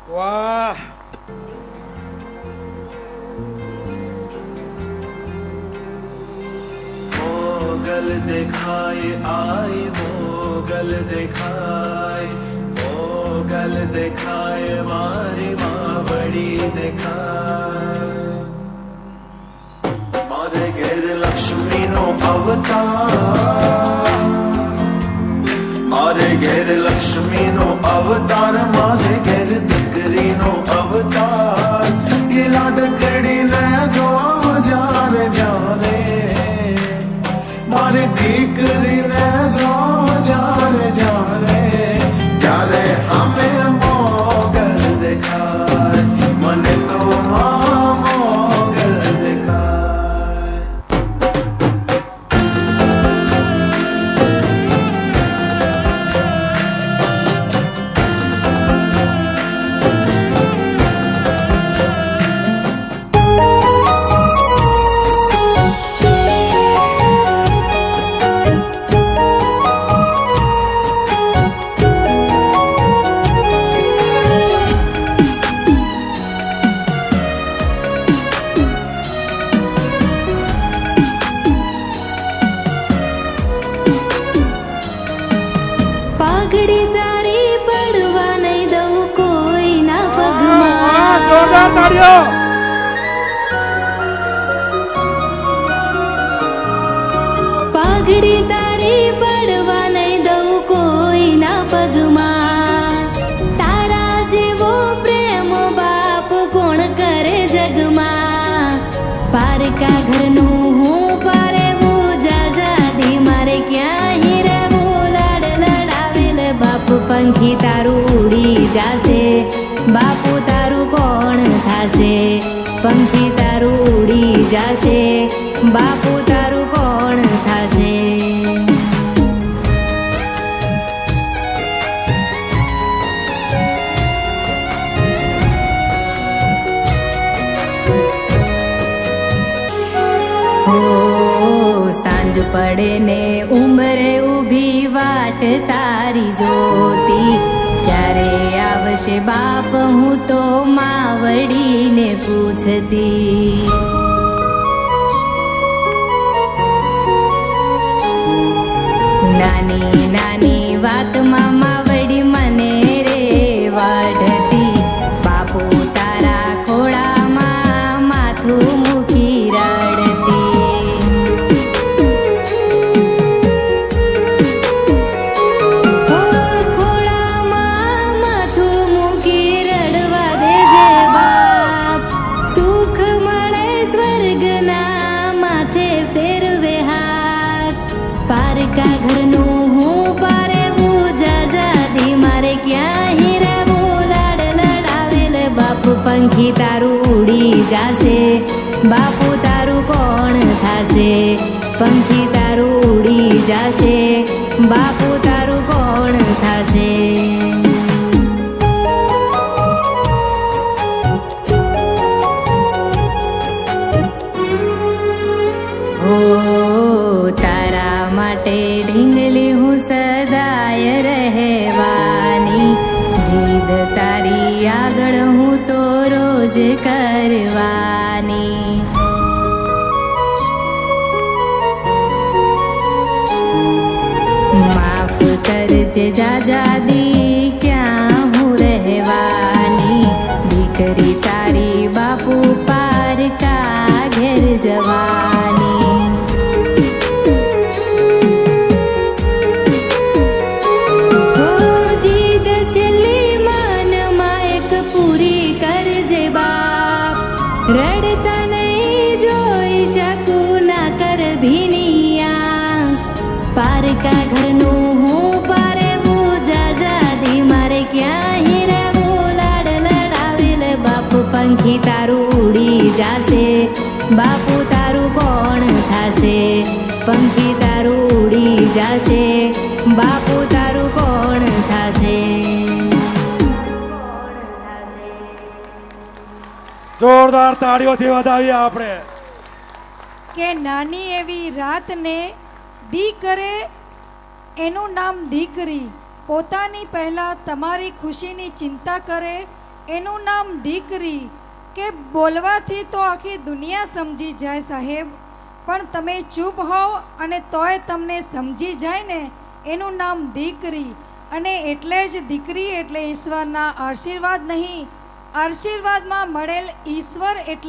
વાહ, મોગલ દેખાય આય મોગલ દેખાય, મોગલ દેખાય મારી માવડી દેખાય. મારે ઘેર લક્ષ્મીનો અવતાર, મારે ઘેર લક્ષ્મીનો અવતાર, મારે ઘેર દીકરીનો અવતાર. એ લાડકડીને જોવા જ્યારે જ્યારે, મારી દીકરીને જોવા જ્યારે જ્યારે, ત્યારે અમે મોગલ દેખાય, મને તો મોગલ દેખાય. પાઘડી તારી પડવા નહીં દઉં કોઈના જોરદાર પગમાં. તાળીઓ. પાઘડી તારી પડવા નહીં દઉં કોઈના પગમાં. તારા જેવો પ્રેમ બાપ કોણ કરે જગમાં. પારકા ઘરનું હું પારેવું જાજાદી, મારે ક્યાં હીરાવું લાડ લડાવેલ બાપ. પંખી તારું ઉડી જાશે, બાપુ તારું કોણ થાશે. પંખી તારું ઉડી જાશે, બાપુ તારું કોણ થાશે. હો સાંજ પડે ને ઉંબરે ઊભી વાટ તારી જોતી. ક્યારે આવશે બાપ હું તો માવડીને પૂછતી. નાની નાની વાતમાં માવડી મને રે વાઢતી. બાપુ તારા ખોળામાં માથું મૂકી રડતી. ખોળામાં માથું મૂકી રડવા દેજે બાપ. સુખ મળે સ્વર્ગના માથે ફેરવે હાથ. પારકા ઘરનું હું પારેવું જાજાદી, મારે ક્યાં હીરાવું લાડ લડાવેલ બાપ. પંખી તારું ઉડી જાશે, બાપુ તારું કોણ થાશે. પંખી તારું ઉડી જાશે, બાપુ તારું કોણ થાશે. હો તારા માટે ઢીંગલી હું સદાય રહેવાની. જીદ તારી આગળ હું તો રોજ કરવાની. માફ કરજે જાજાદી ક્યાં હું રહેવાની. દીકરી તારી બાપુ પારકા ઘેર જવાની. હો જીદ છેલ્લી માનમાં એક પૂરી કરજે બાપ. રડતા નહીં જોઈ શકું ના કર ભીનિયા. પારકા ઘરનું હું પારેવું જાજાદી, મારે ક્યાં હીરાવું લાડ લડાવેલ બાપ. પંખી તારું ઉડી જાશે, બાપુ તારું કોણ થાશે. પંખી તારું ઉડી જાશે, બાપુ તારું કોણ થાશે. જોરદાર તાળીઓથી વધાવીએ આપણે. કે નાની એવી રાતને દી કરે એનું નામ દીકરી. પોતાની પહેલાં તમારી ખુશીની ચિંતા કરે એનું નામ દીકરી. કે બોલવાથી તો આખી દુનિયા સમજી જાય સાહેબ, પણ તમે ચૂપ હોવ અને તોય તમને સમજી જાય ને, એનું નામ દીકરી. અને એટલે જ દીકરી એટલે ઈશ્વરના આશીર્વાદ નહીં, આશીર્વાદમાં મળેલ ઈશ્વર એટલે